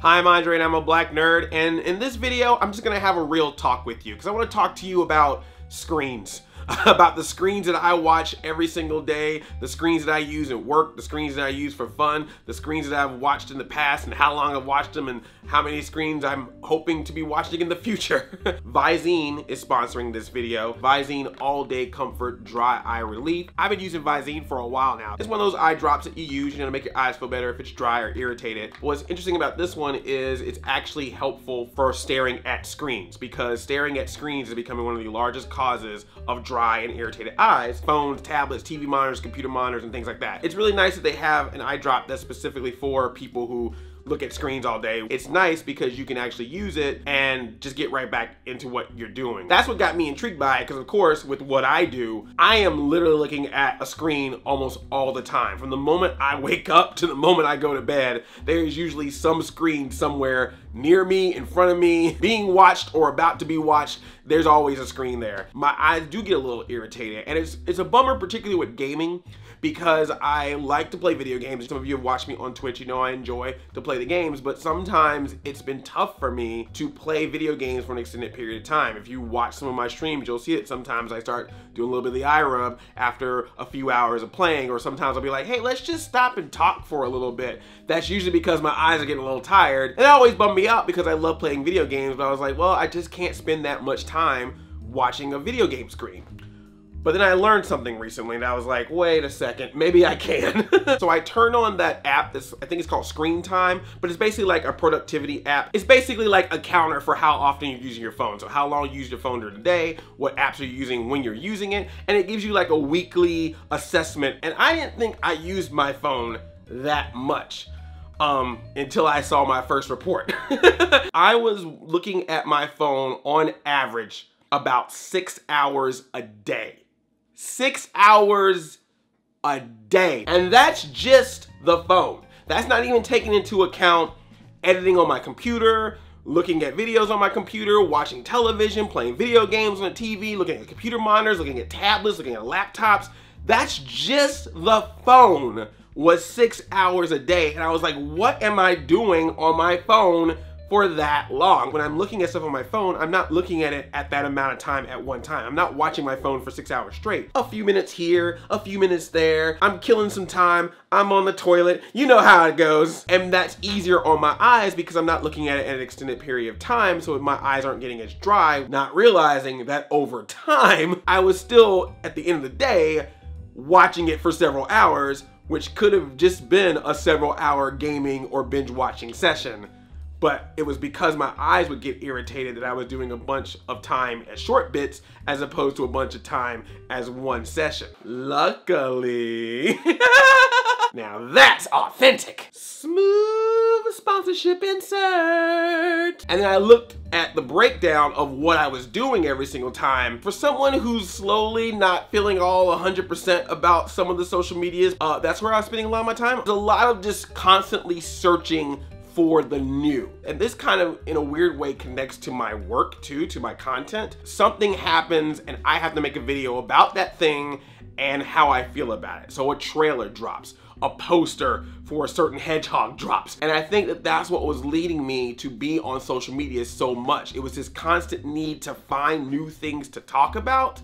Hi, I'm Andre and I'm a black nerd, and in this video I'm just gonna have a real talk with you because I want to talk to you about screens. About the screens that I watch every single day, the screens that I use at work, the screens that I use for fun, the screens that I've watched in the past and how long I've watched them and how many screens I'm hoping to be watching in the future. Visine is sponsoring this video. Visine All Day Comfort Dry Eye Relief. I've been using Visine for a while now. It's one of those eye drops that you use, to make your eyes feel better if it's dry or irritated. What's interesting about this one is it's actually helpful for staring at screens, because staring at screens is becoming one of the largest causes of dry and irritated eyes. Phones, tablets, TV monitors, computer monitors, and things like that. It's really nice that they have an eye drop that's specifically for people who look at screens all day. It's nice because you can actually use it and just get right back into what you're doing. That's what got me intrigued by it, because of course, with what I do, I am literally looking at a screen almost all the time. From the moment I wake up to the moment I go to bed, there's usually some screen somewhere near me, in front of me, being watched or about to be watched. There's always a screen there. My eyes do get a little irritated, and it's a bummer, particularly with gaming, because I like to play video games. Some of you have watched me on Twitch, you know I enjoy to play the games, but sometimes it's been tough for me to play video games for an extended period of time. If you watch some of my streams, you'll see that sometimes I start doing a little bit of the eye rub after a few hours of playing, or sometimes I'll be like, hey, let's just stop and talk for a little bit. That's usually because my eyes are getting a little tired. And it always bummed me out because I love playing video games, but I was like, well, I just can't spend that much time watching a video game screen. But then I learned something recently and I was like, wait a second, maybe I can. So I turned on that app that's, I think it's called Screen Time, but it's basically like a productivity app. It's basically like a counter for how often you're using your phone. So how long you use your phone during the day, what apps are you using when you're using it, and it gives you like a weekly assessment. And I didn't think I used my phone that much until I saw my first report. I was looking at my phone on average about 6 hours a day. 6 hours a day. And that's just the phone. That's not even taking into account editing on my computer, looking at videos on my computer, watching television, playing video games on the TV, looking at computer monitors, looking at tablets, looking at laptops. That's just the phone was 6 hours a day. And I was like, what am I doing on my phone for that long? When I'm looking at stuff on my phone, I'm not looking at it at that amount of time at one time. I'm not watching my phone for 6 hours straight. A few minutes here, a few minutes there. I'm killing some time. I'm on the toilet. You know how it goes. And that's easier on my eyes because I'm not looking at it at an extended period of time, so my eyes aren't getting as dry, not realizing that over time, I was still, at the end of the day, watching it for several hours, which could have just been a several-hour gaming or binge-watching session. But it was because my eyes would get irritated that I was doing a bunch of time as short bits as opposed to a bunch of time as one session. Luckily. Now that's authentic. Smooth sponsorship insert. And then I looked at the breakdown of what I was doing every single time. For someone who's slowly not feeling all 100% about some of the social medias, that's where I was spending a lot of my time. There's a lot of just constantly searching for the new. And this kind of, in a weird way, connects to my work too, to my content. Something happens and I have to make a video about that thing and how I feel about it. So a trailer drops, a poster for a certain hedgehog drops. And I think that that's what was leading me to be on social media so much. It was this constant need to find new things to talk about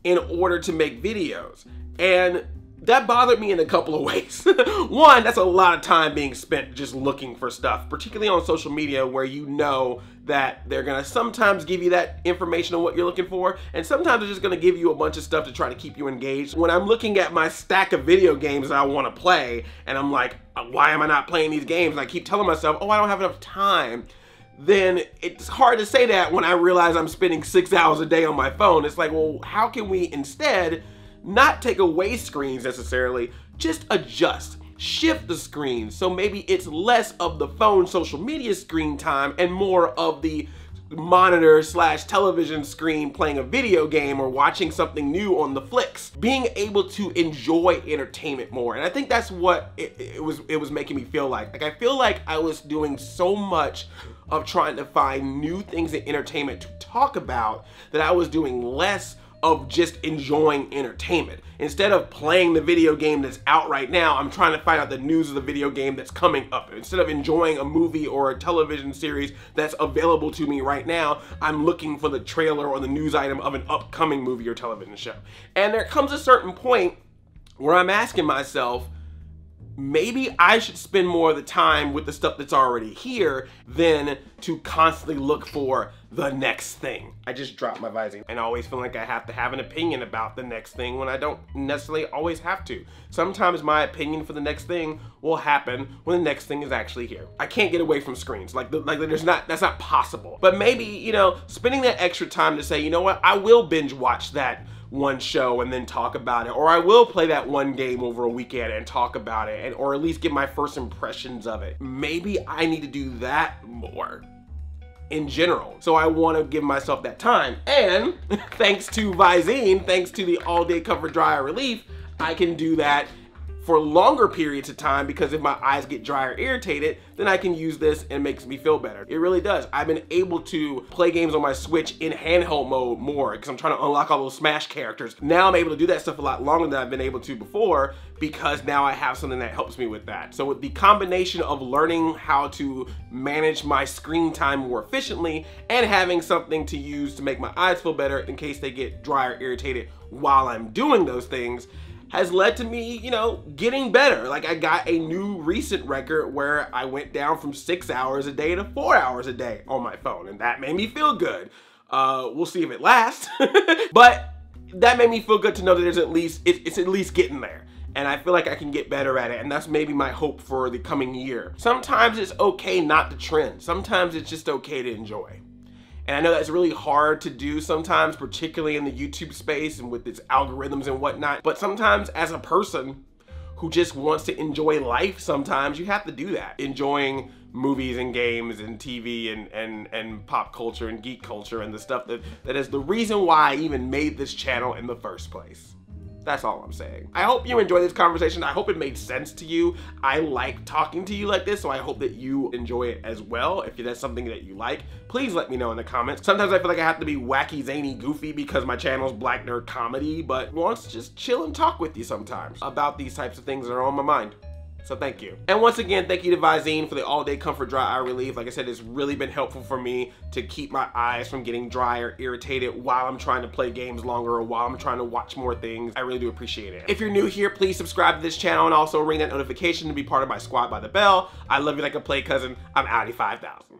in order to make videos. And that bothered me in a couple of ways. One, that's a lot of time being spent just looking for stuff, particularly on social media where you know that they're gonna sometimes give you that information on what you're looking for, and sometimes they're just gonna give you a bunch of stuff to try to keep you engaged. When I'm looking at my stack of video games that I wanna play, and I'm like, why am I not playing these games? And I keep telling myself, oh, I don't have enough time. Then it's hard to say that when I realize I'm spending 6 hours a day on my phone. It's like, well, how can we instead not take away screens necessarily, just adjust, shift the screen, so maybe it's less of the phone social media screen time and more of the monitor / television screen playing a video game or watching something new on the flicks. Being able to enjoy entertainment more. And I think that's what it was making me feel like. Like, I feel like I was doing so much of trying to find new things in entertainment to talk about that I was doing less of just enjoying entertainment. Instead of playing the video game that's out right now, I'm trying to find out the news of the video game that's coming up. Instead of enjoying a movie or a television series that's available to me right now, I'm looking for the trailer or the news item of an upcoming movie or television show. And there comes a certain point where I'm asking myself, maybe I should spend more of the time with the stuff that's already here than to constantly look for the next thing. I just dropped my Visine and I always feel like I have to have an opinion about the next thing when I don't necessarily always have to. Sometimes my opinion for the next thing will happen when the next thing is actually here. I can't get away from screens. That's not possible. But maybe, you know, spending that extra time to say, you know what, I will binge watch that one show and then talk about it, or I will play that one game over a weekend and talk about it, or at least get my first impressions of it. Maybe I need to do that more in general. So I want to give myself that time, and thanks to Visine, thanks to the all-day comfort dryer relief, I can do that for longer periods of time, because if my eyes get dry or irritated, then I can use this and it makes me feel better. It really does. I've been able to play games on my Switch in handheld mode more because I'm trying to unlock all those Smash characters. Now I'm able to do that stuff a lot longer than I've been able to before, because now I have something that helps me with that. So with the combination of learning how to manage my screen time more efficiently and having something to use to make my eyes feel better in case they get dry or irritated while I'm doing those things, has led to me, you know, getting better. Like, I got a new recent record where I went down from 6 hours a day to 4 hours a day on my phone, and that made me feel good. We'll see if it lasts, but that made me feel good to know that there's it's at least getting there. And I feel like I can get better at it, and that's maybe my hope for the coming year. Sometimes it's okay not to trend. Sometimes it's just okay to enjoy. And I know that's really hard to do sometimes, particularly in the YouTube space and with its algorithms and whatnot. But sometimes as a person who just wants to enjoy life, sometimes you have to do that. Enjoying movies and games and TV and pop culture and geek culture and the stuff that is the reason why I even made this channel in the first place. That's all I'm saying. I hope you enjoyed this conversation. I hope it made sense to you. I like talking to you like this, so I hope that you enjoy it as well. If that's something that you like, please let me know in the comments. Sometimes I feel like I have to be wacky, zany, goofy because my channel's Black Nerd Comedy, but wants to just chill and talk with you sometimes about these types of things that are on my mind. So thank you. And once again, thank you to Visine for the all-day comfort dry eye relief. Like I said, it's really been helpful for me to keep my eyes from getting dry or irritated while I'm trying to play games longer or while I'm trying to watch more things. I really do appreciate it. If you're new here, please subscribe to this channel and also ring that notification to be part of my squad by the bell. I love you like a play cousin. I'm Audi 5000.